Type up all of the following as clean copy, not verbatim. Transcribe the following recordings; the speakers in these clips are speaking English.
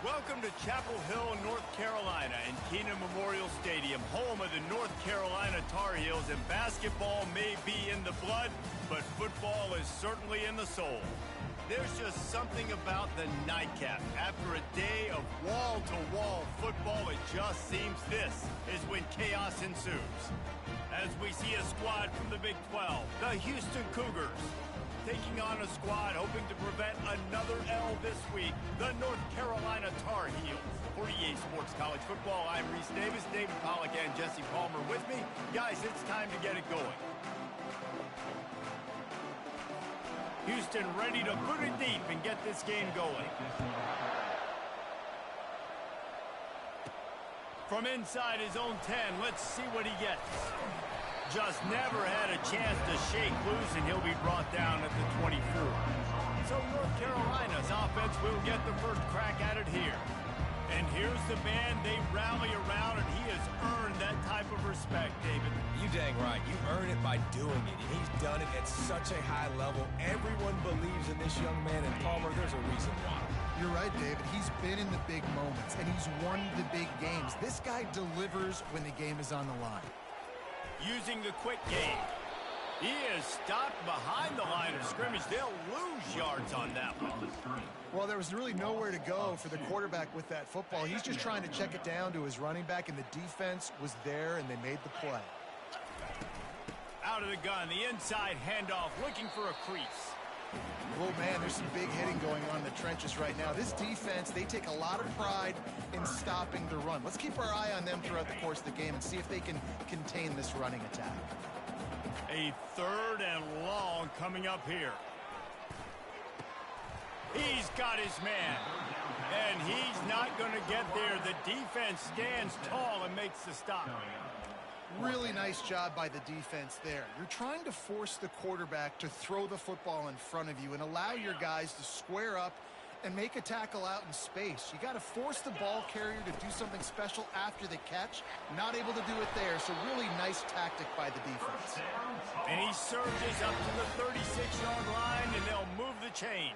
Welcome to Chapel Hill, North Carolina, and Keenan Memorial Stadium, home of the North Carolina Tar Heels. And basketball may be in the blood, but football is certainly in the soul. There's just something about the nightcap. After a day of wall-to-wall football, it just seems this is when chaos ensues. As we see a squad from the Big 12, the Houston Cougars, taking on a squad hoping to prevent another L this week, the North Carolina Tar Heels. For EA Sports College Football, I'm Reese Davis, David Pollack, and Jesse Palmer with me. Guys, it's time to get it going. Houston ready to put it deep and get this game going. From inside his own 10, let's see what he gets. Just never had a chance to shake loose, and he'll be brought down at the 24. So North Carolina's offense will get the first crack at it here. And here's the man they rally around, and he has earned that type of respect, David. You dang right. You earn it by doing it, and he's done it at such a high level. Everyone believes in this young man, and Palmer, there's a reason why. You're right, David. He's been in the big moments, and he's won the big games. This guy delivers when the game is on the line. Using the quick game. He is stopped behind the line of scrimmage. They'll lose yards on that one. Well, there was really nowhere to go for the quarterback with that football. He's just trying to check it down to his running back, and the defense was there, and they made the play. Out of the gun, the inside handoff, looking for a crease. Oh, man, there's some big hitting going on in the trenches right now. This defense, they take a lot of pride in stopping the run. Let's keep our eye on them throughout the course of the game and see if they can contain this running attack. A third and long coming up here. He's got his man, and he's not going to get there. The defense stands tall and makes the stop. Really nice job by the defense there. You're trying to force the quarterback to throw the football in front of you and allow your guys to square up and make a tackle out in space. You got to force the ball carrier to do something special after the catch. Not able to do it there, so really nice tactic by the defense. And he surges up to the 36-yard line, and they'll move the chains.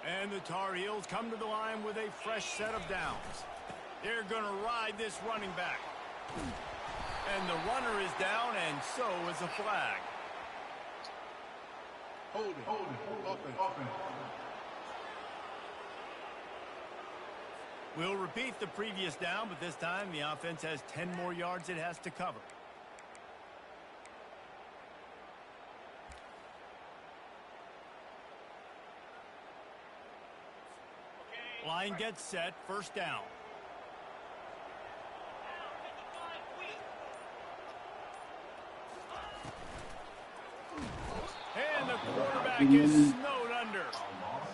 And the Tar Heels come to the line with a fresh set of downs. They're going to ride this running back. And the runner is down, and so is a flag. Hold it. Open. We'll repeat the previous down, but this time the offense has 10 more yards it has to cover. Line gets set, first down. And the quarterback is snowed under.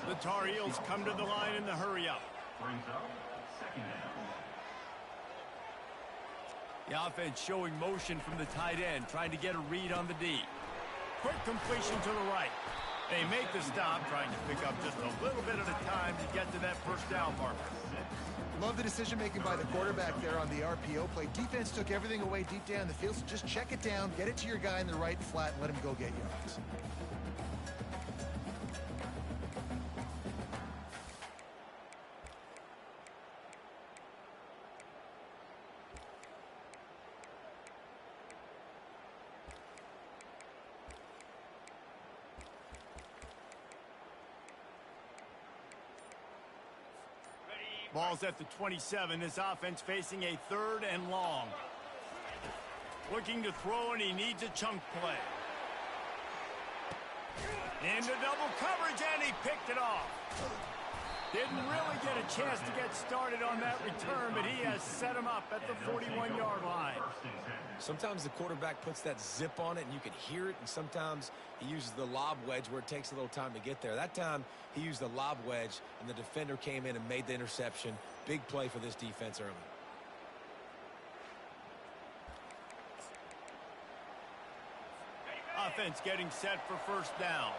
The Tar Heels come to the line in the hurry-up. The offense showing motion from the tight end, trying to get a read on the D. Quick completion to the right. They make the stop, trying to pick up just a little bit at a time to get to that first down marker. Love the decision-making by the quarterback there on the RPO play. Defense took everything away deep down the field, so just check it down, get it to your guy in the right flat, and let him go get yards. Ball's at the 27. This offense facing a third and long. Looking to throw, and he needs a chunk play. Into double coverage, and he picked it off. Didn't really get a chance to get started on that return, but he has set him up at the 41-yard line. Sometimes the quarterback puts that zip on it, and you can hear it, and sometimes he uses the lob wedge where it takes a little time to get there. That time, he used the lob wedge, and the defender came in and made the interception. Big play for this defense early. Offense getting set for first down.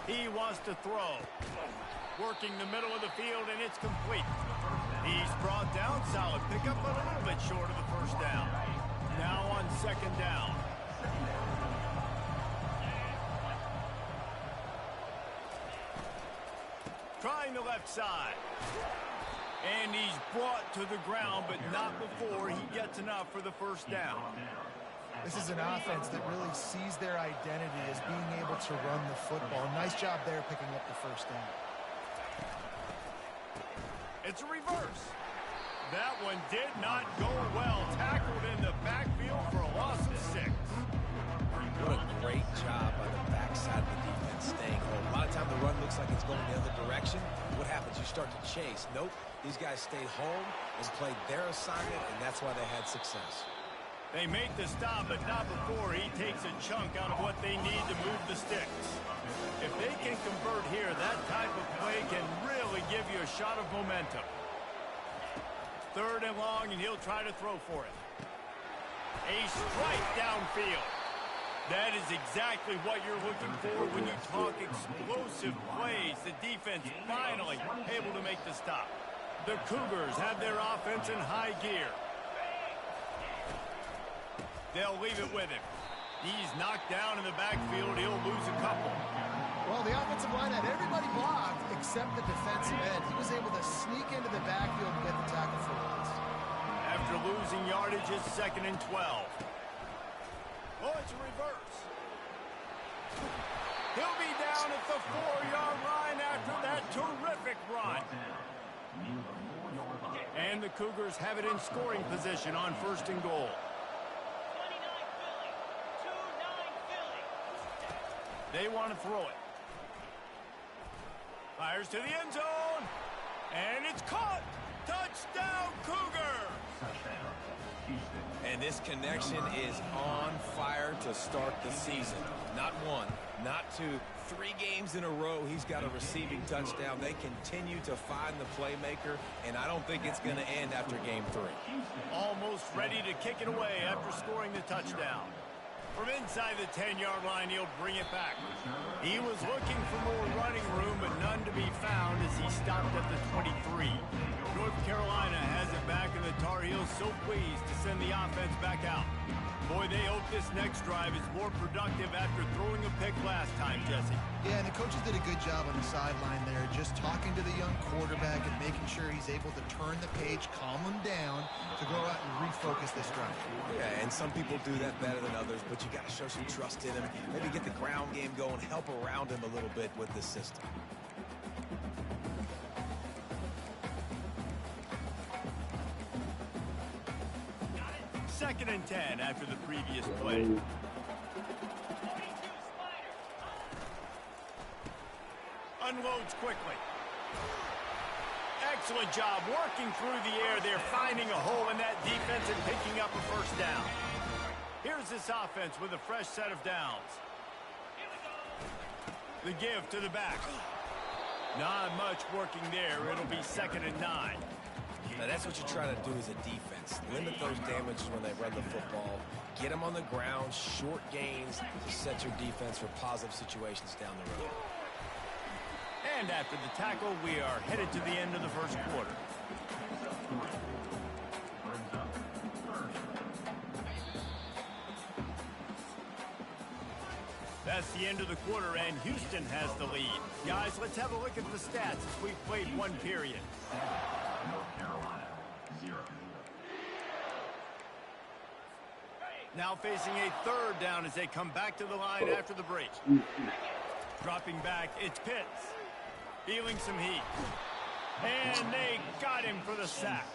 He wants to throw. Working the middle of the field, and it's complete. He's brought down, solid pickup, but a little bit short of the first down. Now on second down. Trying the left side. And he's brought to the ground, but not before he gets enough for the first down. This is an offense that really sees their identity as being able to run the football. Nice job there picking up the first down. It's a reverse. That one did not go well. Tackled in the backfield for a loss of 6. What a great job by the backside of the defense staying home. A lot of time the run looks like it's going the other direction. What happens? You start to chase. Nope. These guys stayed home and played their assignment, and that's why they had success. They make the stop, but not before he takes a chunk out of what they need to move the sticks. If they can convert here, that type of play can really give you a shot of momentum. 3rd and long, and he'll try to throw for it. A strike downfield. That is exactly what you're looking for when you talk explosive plays. The defense finally able to make the stop. The Cougars have their offense in high gear. They'll leave it with him. He's knocked down in the backfield. He'll lose a couple. Well, the offensive line had everybody blocked except the defensive end. He was able to sneak into the backfield and get the tackle for once. After losing yardage, it's 2nd and 12. Oh, it's a reverse. He'll be down at the 4-yard line after that terrific run. And the Cougars have it in scoring position on 1st and goal. They want to throw it. Fires to the end zone. And it's caught. Touchdown, Cougar. And this connection is on fire to start the season. Not 1, not 2, 3 games in a row he's got a receiving touchdown. They continue to find the playmaker, and I don't think it's going to end after game 3. Almost ready to kick it away after scoring the touchdown. From inside the 10-yard line, he'll bring it back. He was looking for more running room, but none to be found as he stopped at the 23. North Carolina has it back, and the Tar Heels so pleased to send the offense back out. Boy, they hope this next drive is more productive after throwing a pick last time, Jesse. Yeah, and the coaches did a good job on the sideline there, just talking to the young quarterback and making sure he's able to turn the page, calm him down to go out and refocus this drive. Yeah, and some people do that better than others, but you got to show some trust in him. Maybe get the ground game going, help around him a little bit with this system. 2nd and 10 after the previous play. Unloads quickly. Excellent job working through the air. They're finding a hole in that defense and picking up a first down. Here's this offense with a fresh set of downs. The give to the back. Not much working there. It'll be 2nd and 9. Now that's what you try to do as a defense. Limit those damages when they run the football. Get them on the ground, short gains to set your defense for positive situations down the road. And after the tackle, we are headed to the end of the first quarter. That's the end of the quarter, and Houston has the lead. Guys, let's have a look at the stats as we've played 1 period. North Carolina, 0. Now facing a 3rd down as they come back to the line after the break. Dropping back, it's Pitts. Feeling some heat. And they got him for the sack.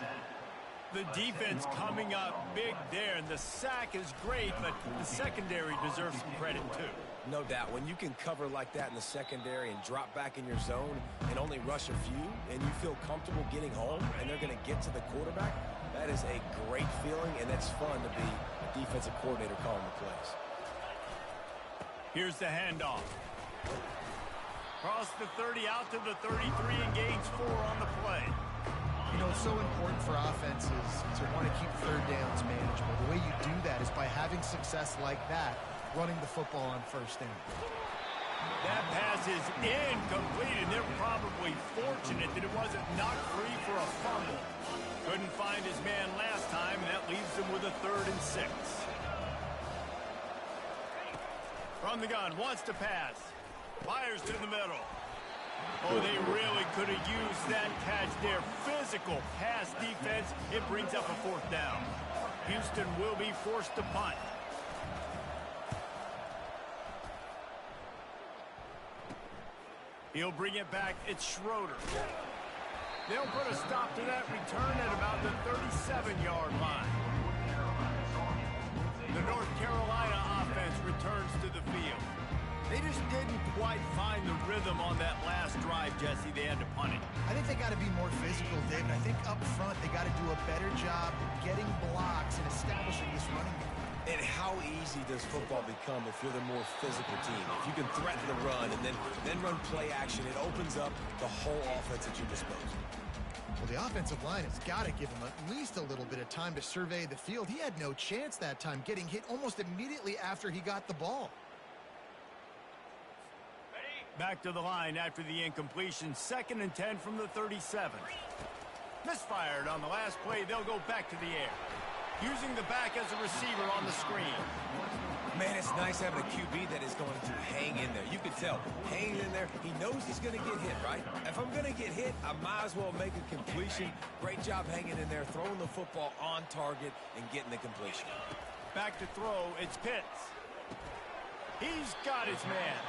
The defense coming up big there, and the sack is great, but the secondary deserves some credit too. No doubt. When you can cover like that in the secondary and drop back in your zone and only rush a few, and you feel comfortable getting home, and they're going to get to the quarterback, that is a great feeling, and it's fun to be a defensive coordinator calling the plays. Here's the handoff. Cross the 30 out to the 33 and gains 4 on the play. You know, it's so important for offenses to want to keep 3rd downs manageable. The way you do that is by having success like that, running the football on 1st down. That pass is incomplete, and they're probably fortunate that it wasn't knocked free for a fumble. Couldn't find his man last time, and that leaves them with a 3rd and 6. From the gun, wants to pass. Fires to the middle. Oh, they really could have used that catch there. Physical pass defense. It brings up a fourth down. Houston will be forced to punt. He'll bring it back. It's Schroeder. They'll put a stop to that return at about the 37-yard line. The North Carolina offense returns to the field. They just didn't quite find the rhythm on that last drive, Jesse. They had to punt it. I think they got to be more physical, David. I think up front they got to do a better job getting blocks and establishing this running game. And how easy does football become if you're the more physical team? If you can threaten the run and then run play action, it opens up the whole offense at your disposal. Well, the offensive line has got to give him at least a little bit of time to survey the field. He had no chance that time, getting hit almost immediately after he got the ball. Back to the line after the incompletion. 2nd and 10 from the 37. Misfired on the last play. They'll go back to the air. Using the back as a receiver on the screen. Man, it's nice having a QB that is going to hang in there. You can tell, hanging in there, he knows he's going to get hit, right? If I'm going to get hit, I might as well make a completion. Great job hanging in there, throwing the football on target and getting the completion. Back to throw, it's Pitts. He's got his man.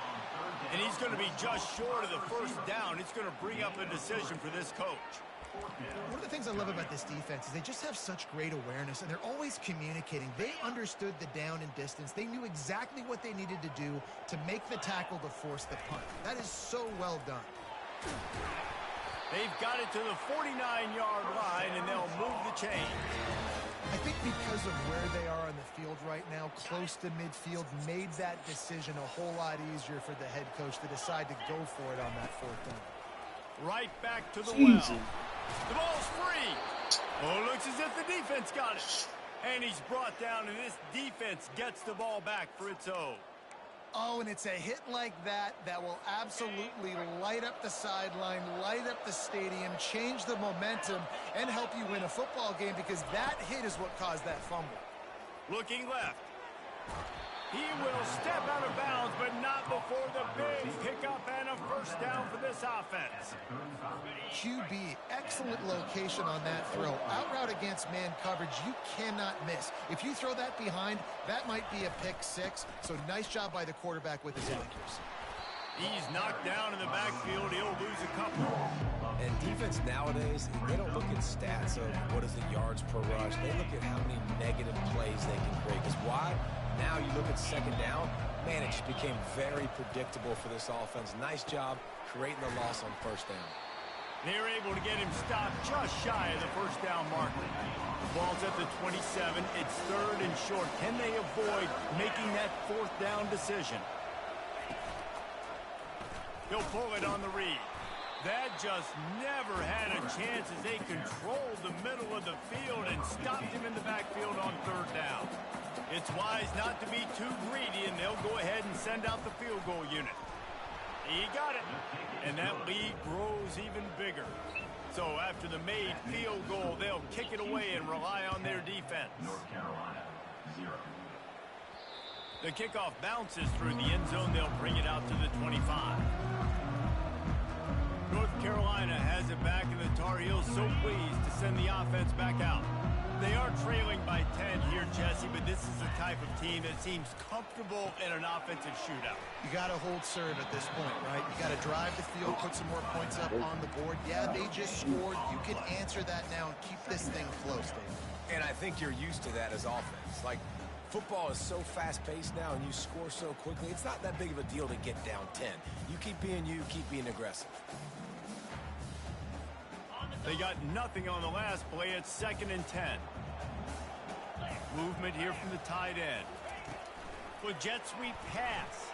And he's going to be just short of the first down. It's going to bring up a decision for this coach. One of the things I love about this defense is they just have such great awareness, and they're always communicating. They understood the down and distance. They knew exactly what they needed to do to make the tackle to force the punt. That is so well done. They've got it to the 49-yard line, and they'll move the chain. I think because of where they are on the field right now, close to midfield, made that decision a whole lot easier for the head coach to decide to go for it on that 4th down. Right back to the well. The ball's free. Oh, it looks as if the defense got it. And he's brought down, and this defense gets the ball back for its own. Oh, and it's a hit like that that will absolutely light up the sideline, light up the stadium, change the momentum, and help you win a football game, because that hit is what caused that fumble. Looking left. He will step out of bounds, but not before the big pickup and a first down for this offense. QB, excellent location on that throw. Out route against man coverage, you cannot miss. If you throw that behind, that might be a pick 6. So nice job by the quarterback with his accuracy. He's knocked down in the backfield. He'll lose a couple. And defense nowadays, they don't look at stats of what is the yards per rush. They look at how many negative plays they can create. Because why? Now you look at 2nd down, man, it just became very predictable for this offense. Nice job creating the loss on 1st down. They're able to get him stopped just shy of the first down marker. The ball's at the 27. It's 3rd and short. Can they avoid making that 4th down decision? He'll pull it on the read. That just never had a chance as they controlled the middle of the field and stopped him in the backfield on 3rd down. It's wise not to be too greedy, and they'll go ahead and send out the field goal unit. He got it, and that lead grows even bigger. So after the made field goal, they'll kick it away and rely on their defense. North Carolina, 0. The kickoff bounces through the end zone. They'll bring it out to the 25. North Carolina has it back, and the Tar Heels so pleased to send the offense back out. They are trailing by 10 here, Jesse, but this is the type of team that seems comfortable in an offensive shootout. You got to hold serve at this point, right? You got to drive the field, put some more points up on the board. Yeah, they just scored. You can answer that now and keep this thing close, Dave. And I think you're used to that as offense. Like, football is so fast-paced now, and you score so quickly, it's not that big of a deal to get down 10. You keep being you, keep being aggressive. They got nothing on the last play. It's 2nd and 10. Movement here from the tight end. With jet sweep pass.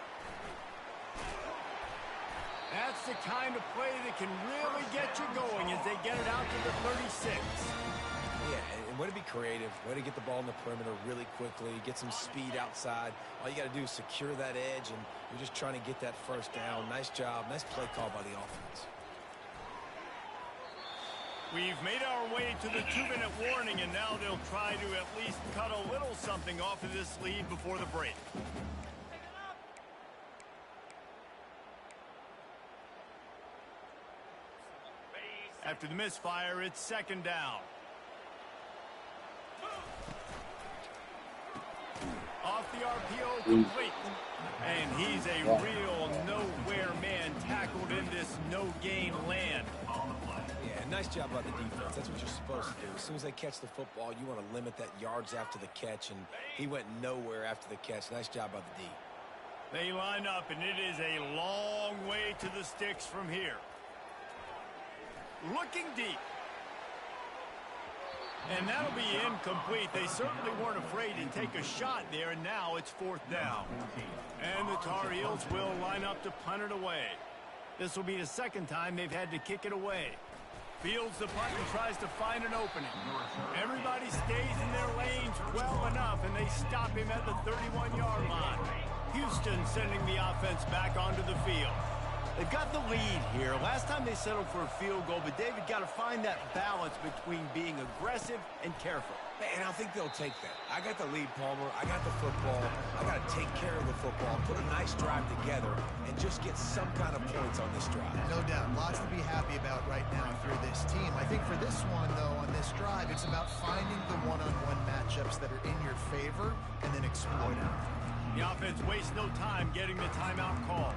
That's the kind of play that can really get you going as they get it out to the 36. Yeah, and way to be creative, way to get the ball in the perimeter really quickly, get some speed outside. All you got to do is secure that edge, and you're just trying to get that first down. Nice job. Nice play call by the offense. We've made our way to the 2-minute warning, and now they'll try to at least cut a little something off of this lead before the break. After the misfire, it's second down. Off the RPO, complete. And he's a real nowhere man, tackled in this no-gain land. Yeah, nice job by the defense. That's what you're supposed to do. As soon as they catch the football, you want to limit that yards after the catch, and he went nowhere after the catch. Nice job by the D. They line up, and it is a long way to the sticks from here. Looking deep. And that'll be incomplete. They certainly weren't afraid to take a shot there, and now it's fourth down. And the Tar Heels will line up to punt it away. This will be the second time they've had to kick it away. Fields the punt and tries to find an opening. Everybody stays in their lanes well enough, and they stop him at the 31-yard line. Houston sending the offense back onto the field. They've got the lead here. Last time they settled for a field goal, but David got to find that balance between being aggressive and careful. And I think they'll take that. I got the lead, Palmer. I got the football. I got to take care of the football, put a nice drive together, and just get some kind of points on this drive. No doubt. Lots to be happy about right now if you're this team. I think for this one, though, on this drive, it's about finding the one-on-one matchups that are in your favor and then exploiting them. The offense wastes no time getting the timeout call.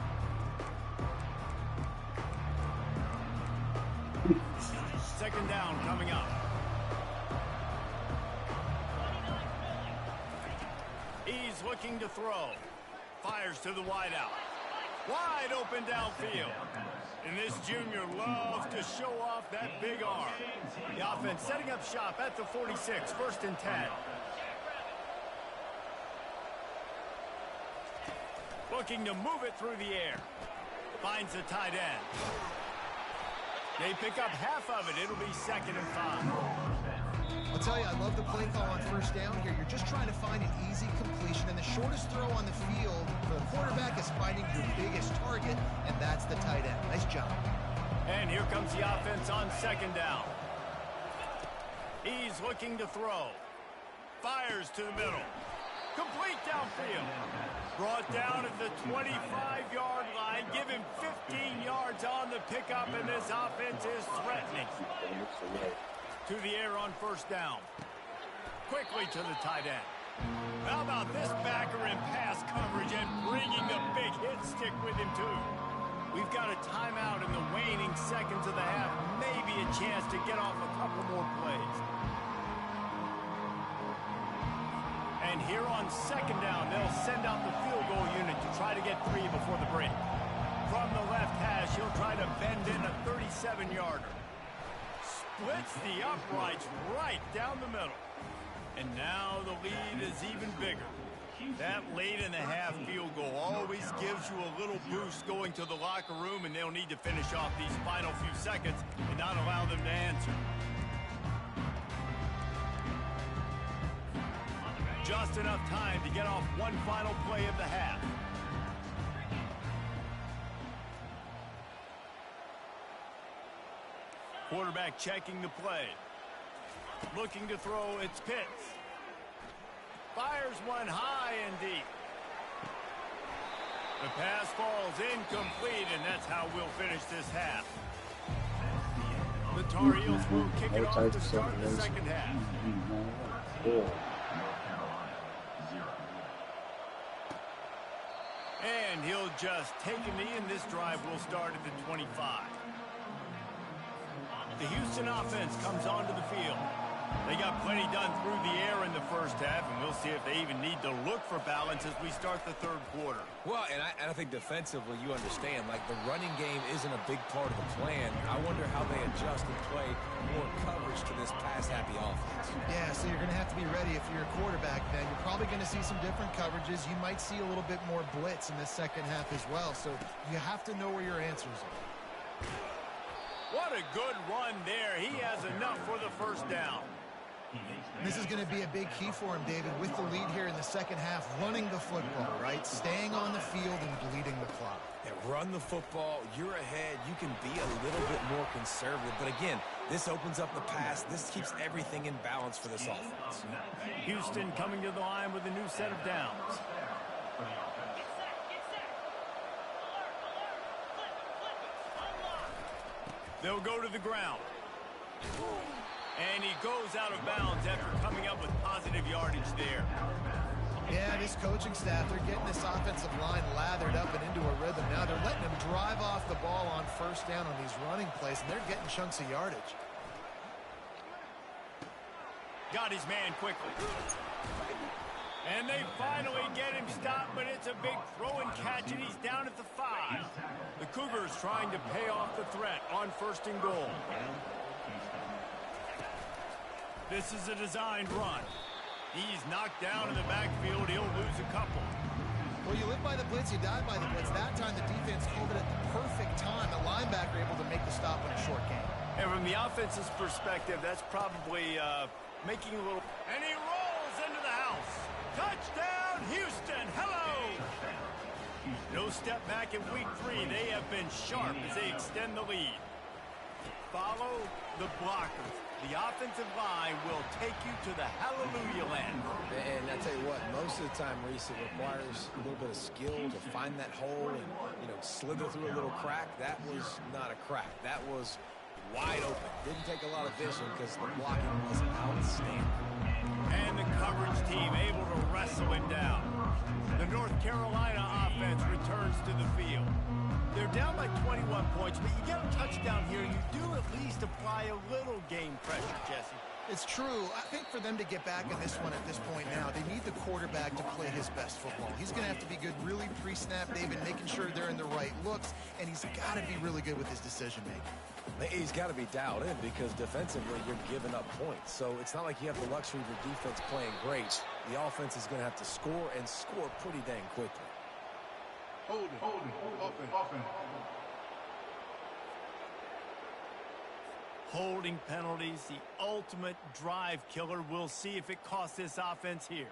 Second down coming up. He's looking to throw. Fires to the wideout. Wide open downfield. And this junior loves to show off that big arm. The offense setting up shop at the 46, first and 10. Looking to move it through the air. Finds the tight end. They pick up half of it. It'll be second and 5. I'll tell you, I love the play call on first down here. You're just trying to find an easy completion, and the shortest throw on the field for the quarterback is finding your biggest target, and that's the tight end. Nice job. And here comes the offense on second down. He's looking to throw. Fires to the middle. Complete downfield. Brought down at the 25-yard line. Give him 15 yards on the pickup, and this offense is threatening. To the air on first down. Quickly to the tight end. How about this backer in pass coverage and bringing the big hit stick with him, too. We've got a timeout in the waning seconds of the half. Maybe a chance to get off a couple more plays. And here on second down, they'll send out the field goal unit to try to get 3 before the break. From the left hash, he'll try to bend in a 37-yarder. Splits the uprights right down the middle. And now the lead is even bigger. That late in the half field goal always gives you a little boost going to the locker room, and they'll need to finish off these final few seconds and not allow them to answer. Just enough time to get off one final play of the half. Quarterback checking the play. Looking to throw, it's Pitts. Fires one high and deep. The pass falls incomplete, and that's how we'll finish this half. The Tar Heels will kick it off to start the second half. And he'll just take a knee, and this drive will start at the 25. The Houston offense comes onto the field. They got plenty done through the air in the first half, and we'll see if they even need to look for balance as we start the third quarter. Well, and I think defensively, you understand, like the running game isn't a big part of the plan. I wonder how they adjust and play more coverage to this pass-happy offense. Yeah, so you're going to have to be ready if you're a quarterback then. You're probably going to see some different coverages. You might see a little bit more blitz in the second half as well, so you have to know where your answers are. What a good run there. He has enough for the first down. This is going to be a big key for him, David, with the lead here in the second half, running the football, right? Staying on the field and bleeding the clock. Yeah, run the football. You're ahead. You can be a little bit more conservative. But again, this opens up the pass. This keeps everything in balance for this offense. Houston coming to the line with a new set of downs. They'll go to the ground. And he goes out of bounds after coming up with positive yardage there. Yeah, this coaching staff, they're getting this offensive line lathered up and into a rhythm. Now they're letting him drive off the ball on first down on these running plays, and they're getting chunks of yardage. Got his man quickly. And they finally get him stopped, but it's a big throw and catch, and he's down at the 5. The Cougars trying to pay off the threat on 1st and goal. This is a designed run. He's knocked down in the backfield. He'll lose a couple. Well, you live by the blitz, you die by the blitz. That time the defense called it at the perfect time. The linebacker able to make the stop in a short game. And from the offense's perspective, that's probably making a little... And he rolls into the house. Touchdown, Houston. Hello. No step back in week 3. They have been sharp as they extend the lead. Follow the blockers. The offensive line will take you to the hallelujah land. And I tell you what, most of the time, Reese, it requires a little bit of skill to find that hole and, slither through a little crack. That was not a crack. That was wide open. Didn't take a lot of vision because the blocking was outstanding. And the coverage team able to wrestle him down. The North Carolina offense returns to the field. They're down by 21 points, but you get a touchdown here, you do at least apply a little game pressure, Jesse. It's true. I think for them to get back in this one at this point now, they need the quarterback to play his best football. He's going to have to be good really pre-snap, David, making sure they're in the right looks, and he's got to be really good with his decision-making. He's got to be dialed in because defensively you're giving up points. So it's not like you have the luxury of your defense playing great. The offense is going to have to score and score pretty dang quickly. Holding penalties, the ultimate drive killer. We'll see if it costs this offense here.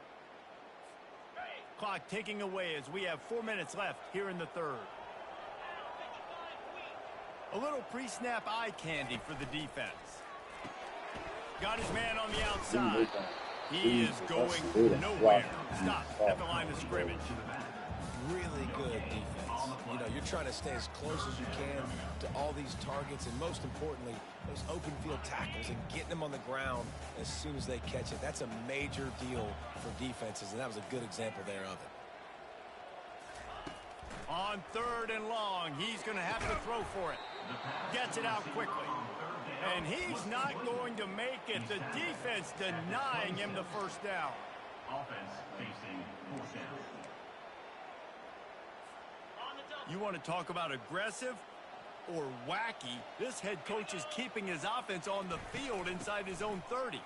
Clock ticking away as we have 4 minutes left here in the 3rd. A little pre-snap eye candy for the defense. Got his man on the outside. He is going nowhere. Stop at the line of scrimmage. Really good defense. You're trying to stay as close as you can to all these targets, and most importantly, those open field tackles and getting them on the ground as soon as they catch it. That's a major deal for defenses, and that was a good example there of it. On 3rd and long, he's going to have to throw for it. Gets it out quickly. And he's not going to make it. The defense denying him the 1st down. Offense facing 4th down. You want to talk about aggressive or wacky? This head coach is keeping his offense on the field inside his own 30.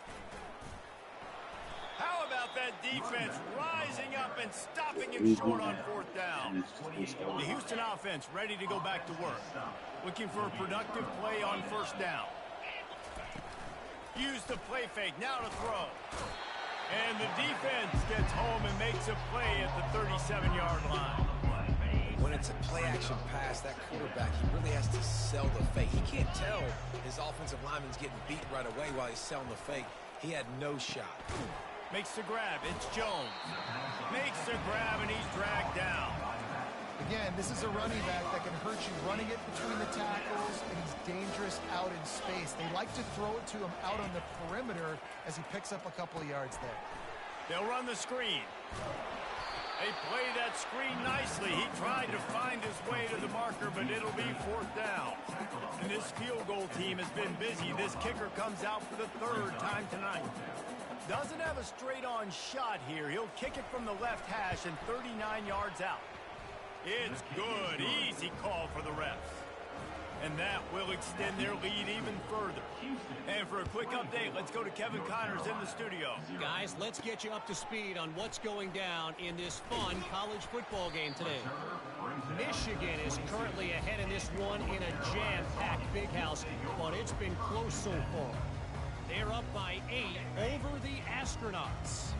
How about that defense rising up and stopping him short on 4th down? The Houston offense ready to go back to work. Looking for a productive play on 1st down. Use the play fake, now to throw. And the defense gets home and makes a play at the 37-yard line. When it's a play-action pass, that quarterback, he really has to sell the fake. He can't tell his offensive lineman's getting beat right away while he's selling the fake. He had no shot. Makes the grab. It's Jones. Makes the grab, and he's dragged down. Again, this is a running back that can hurt you running it between the tackles, and he's dangerous out in space. They like to throw it to him out on the perimeter as he picks up a couple of yards there. They'll run the screen. They play that screen nicely. He tried to find his way to the marker, but it'll be 4th down. And this field goal team has been busy. This kicker comes out for the 3rd time tonight. Doesn't have a straight-on shot here. He'll kick it from the left hash and 39 yards out. It's good. Easy call for the refs. And that will extend their lead even further. And for a quick update, let's go to Kevin Connors in the studio. Guys, let's get you up to speed on what's going down in this fun college football game today. Michigan is currently ahead in this one in a jam-packed big house, but it's been close so far. They're up by 8 over the Astronauts.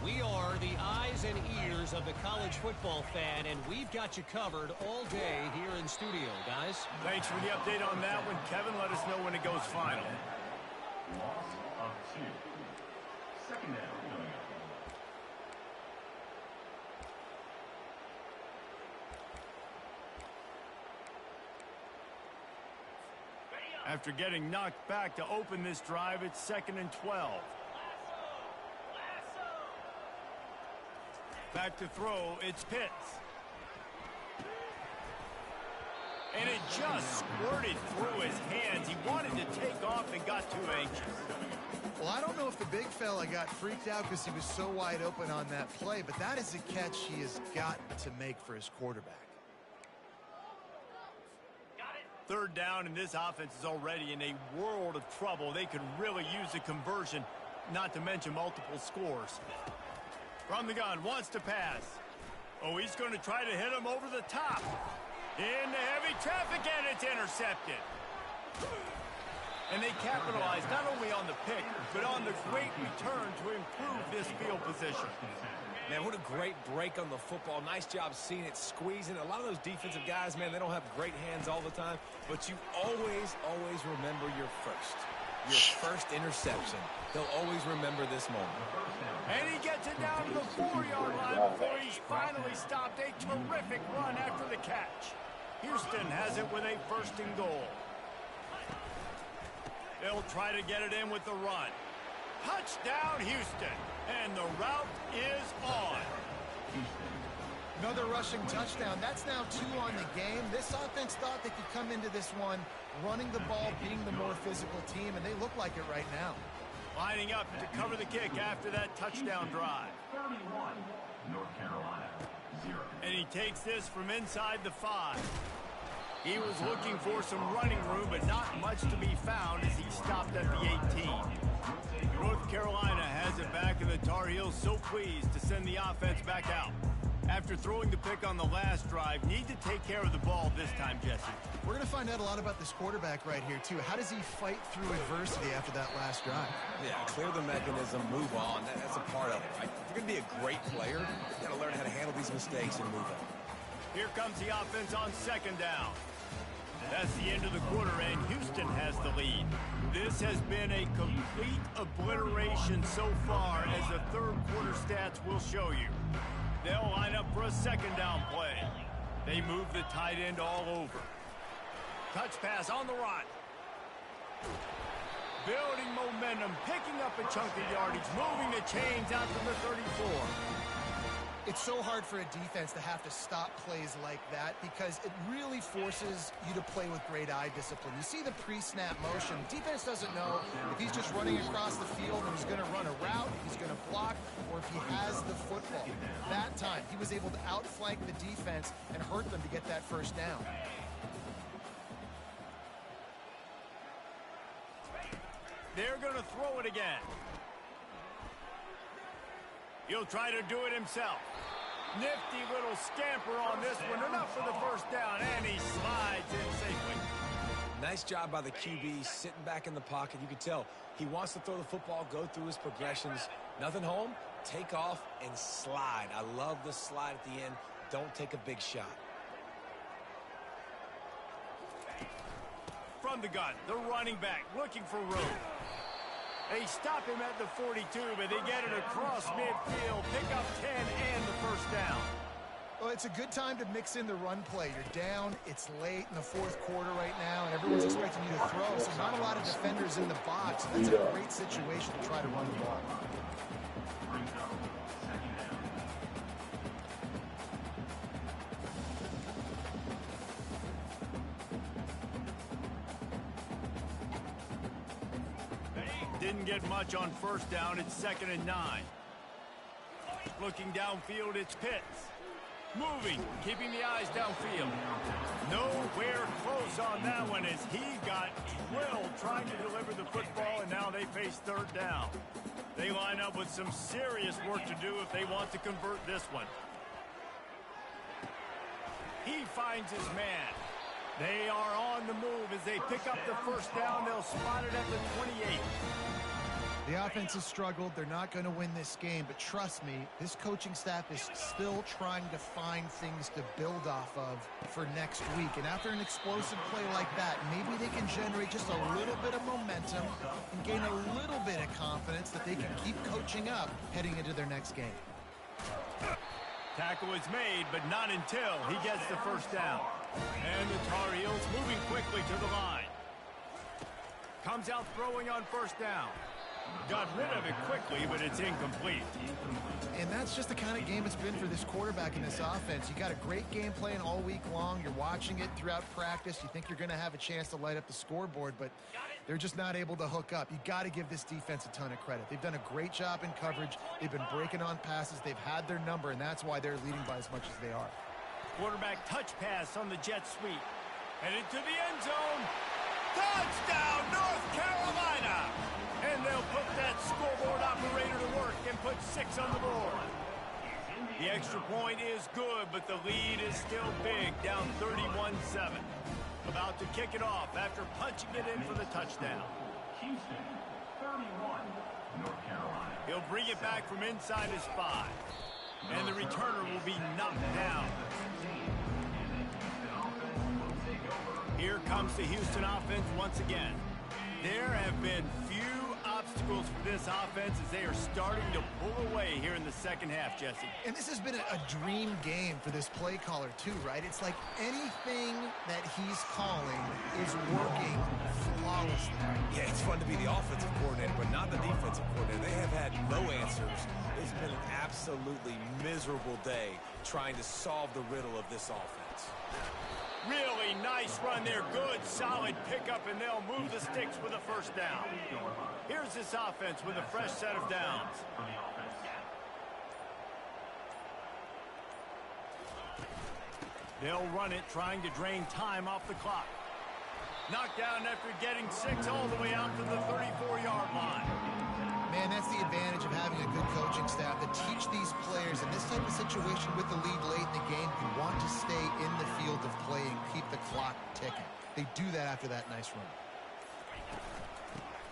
We are the eyes and ears of the college football fan, and we've got you covered all day here in studio, guys. Thanks for the update on that one, Kevin. Let us know when it goes final. Loss of 2. 2nd down. After getting knocked back to open this drive, it's 2nd and 12. Back to throw, it's Pitts. And it just squirted through his hands. He wanted to take off and got too anxious. Well, I don't know if the big fella got freaked out because he was so wide open on that play, but that is a catch he has got to make for his quarterback. 3rd down, and this offense is already in a world of trouble. They could really use a conversion, not to mention multiple scores. From the gun, wants to pass. Oh, he's going to try to hit him over the top. Into heavy traffic, and it's intercepted. And they capitalize not only on the pick, but on the great return to improve this field position. Man, what a great break on the football. Nice job seeing it, squeezing. A lot of those defensive guys, man, they don't have great hands all the time, but you always remember your first interception. They'll always remember this moment. And he gets it down to the 4-yard line before he's finally stopped. A terrific run after the catch. Houston has it with a 1st and goal. They'll try to get it in with the run. Touchdown, Houston. And the route is on. Another rushing touchdown. That's now 2 on the game. This offense thought they could come into this one running the ball, being the more physical team, and they look like it right now. Lining up to cover the kick after that touchdown drive. 31, North Carolina, 0. And he takes this from inside the 5. He was looking for some running room, but not much to be found as he stopped at the 18. North Carolina has it back, and the Tar Heels so pleased to send the offense back out. After throwing the pick on the last drive, need to take care of the ball this time, Jesse. We're going to find out a lot about this quarterback right here, too. How does he fight through adversity after that last drive? Yeah, clear the mechanism, move on. That's a part of it, right? If you're going to be a great player, you got to learn how to handle these mistakes and move on. Here comes the offense on 2nd down. That's the end of the quarter, and Houston has the lead. This has been a complete obliteration so far, as the 3rd quarter stats will show you. They'll line up for a 2nd down play. They move the tight end all over. Touch pass on the run. Building momentum, picking up a chunk of yardage, moving the chains out to the 34. It's so hard for a defense to have to stop plays like that because it really forces you to play with great eye discipline. You see the pre-snap motion. Defense doesn't know if he's just running across the field and he's going to run a route, if he's going to block, or if he has the football. That time, he was able to outflank the defense and hurt them to get that 1st down. They're going to throw it again. He'll try to do it himself. Nifty little scamper on this one. Enough for the 1st down, and he slides in safely. Nice job by the QB, sitting back in the pocket. You can tell he wants to throw the football, go through his progressions. Nothing home, take off, and slide. I love the slide at the end. Don't take a big shot. From the gun, the running back looking for room. They stop him at the 42, but they get it across midfield. Pick up 10 and the 1st down. Well, it's a good time to mix in the run play. You're down, it's late in the 4th quarter right now, and everyone's expecting you to throw, so not a lot of defenders in the box. That's a great situation to try to run the ball. Didn't get much on 1st down. It's 2nd and 9. Looking downfield, it's Pitts. Moving, keeping the eyes downfield. Nowhere close on that one as he got drilled trying to deliver the football, and now they face 3rd down. They line up with some serious work to do if they want to convert this one. He finds his man. They are on the move as they pick up the 1st down. They'll spot it at the 28. The offense has struggled. They're not going to win this game, but trust me, this coaching staff is still trying to find things to build off of for next week. And after an explosive play like that, maybe they can generate just a little bit of momentum and gain a little bit of confidence that they can keep coaching up heading into their next game. Tackle is made, but not until he gets the 1st down. And the Tar Heels moving quickly to the line. Comes out throwing on first down. Got rid of it quickly, but it's incomplete. And that's just the kind of game it's been for this quarterback in this offense. You got a great game plan all week long. You're watching it throughout practice. You think you're going to have a chance to light up the scoreboard, but they're just not able to hook up. You got to give this defense a ton of credit. They've done a great job in coverage. They've been breaking on passes. They've had their number, and that's why they're leading by as much as they are. Quarterback touch pass on the jet sweep. And into the end zone. Touchdown, North Carolina! And they'll put that scoreboard operator to work and put 6 on the board. The extra point is good, but the lead is still big, down 31-7. About to kick it off after punching it in for the touchdown. Houston, 31, North Carolina. He'll bring it back from inside his 5. And the returner will be knocked down. Here comes the Houston offense once again. There have been few obstacles for this offense as they are starting to pull away here in the second half, Jesse. And this has been a dream game for this play caller too, right? It's like anything that he's calling is working flawlessly. Yeah, it's fun to be the offensive coordinator, but not the defensive coordinator. They have had no answers. It's been an absolutely miserable day trying to solve the riddle of this offense. Really nice run there. Good, solid pickup, and they'll move the sticks with a first down. Here's this offense with a fresh set of downs. They'll run it, trying to drain time off the clock. Knocked down after getting 6 all the way out to the 34-yard line. Man, that's the advantage of having a good coaching staff that teach these players in this type of situation with the lead late in the game. You want to stay in the field of play and keep the clock ticking. They do that after that nice run.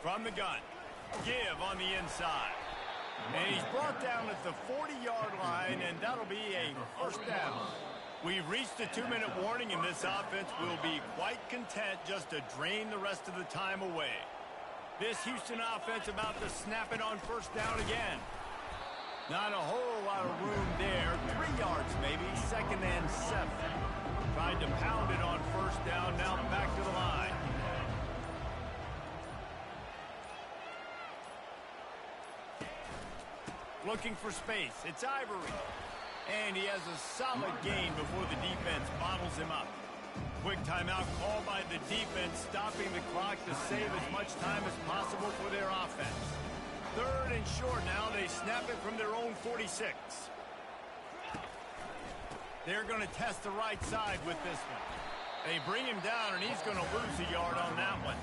From the gun, give on the inside. And he's brought down at the 40-yard line, and that'll be a first down. We've reached a 2-minute warning, and this offense will be quite content just to drain the rest of the time away. This Houston offense about to snap it on first down again. Not a whole lot of room there. 3 yards maybe, 2nd and 7. Tried to pound it on first down, now back to the line. Looking for space. It's Ivory. And he has a solid gain before the defense bottles him up. Quick timeout called by the defense, stopping the clock to save as much time as possible for their offense. 3rd and short now. They snap it from their own 46. They're going to test the right side with this one. They bring him down, and he's going to lose a yard on that one.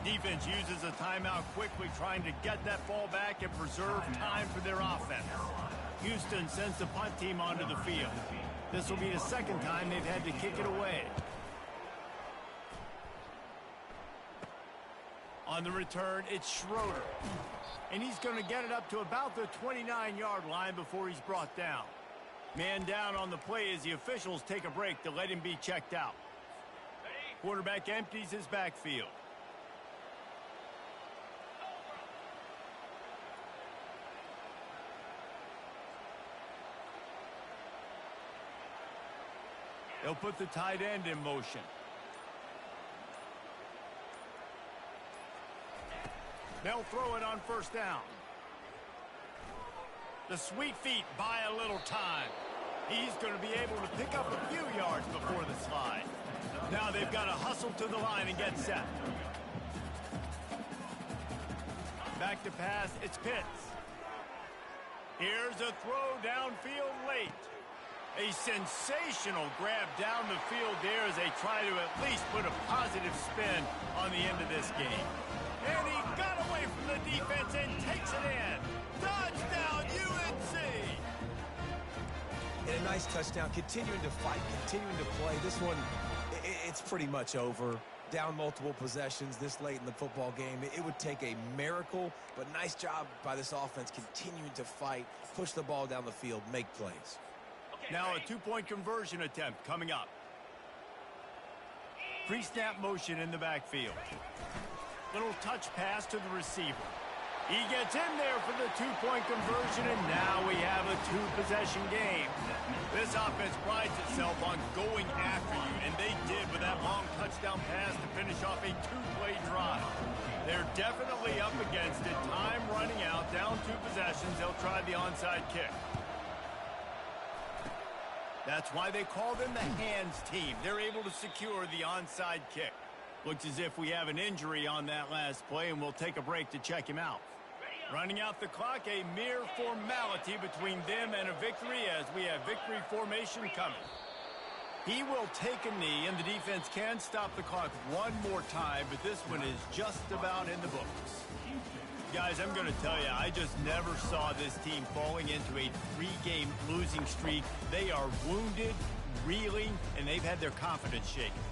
Defense uses a timeout quickly, trying to get that ball back and preserve time for their offense. Houston sends the punt team onto the field. This will be the 2nd time they've had to kick it away. On the return, it's Schroeder. And he's going to get it up to about the 29-yard line before he's brought down. Man down on the play as the officials take a break to let him be checked out. Quarterback empties his backfield. They'll put the tight end in motion. They'll throw it on first down. The sweet feet buy a little time. He's going to be able to pick up a few yards before the slide. Now they've got to hustle to the line and get set. Back to pass, it's Pitts. Here's a throw downfield late. A sensational grab down the field there as they try to at least put a positive spin on the end of this game. And he got away from the defense and takes it in. Touchdown, UNC! And a nice touchdown, continuing to fight, continuing to play. This one, it's pretty much over. Down multiple possessions this late in the football game. It would take a miracle, but nice job by this offense continuing to fight, push the ball down the field, make plays. Now a 2-point conversion attempt coming up. Pre-snap motion in the backfield. Little touch pass to the receiver. He gets in there for the 2-point conversion, and now we have a 2-possession game. This offense prides itself on going after you, and they did with that long touchdown pass to finish off a 2-play drive. They're definitely up against it. Time running out. Down 2 possessions. They'll try the onside kick. That's why they call them the hands team. They're able to secure the onside kick. Looks as if we have an injury on that last play, and we'll take a break to check him out. Running out the clock, a mere formality between them and a victory as we have victory formation coming. He will take a knee, and the defense can stop the clock one more time, but this one is just about in the books. Guys, I'm going to tell you, I just never saw this team falling into a 3-game losing streak. They are wounded, reeling, and they've had their confidence shaken.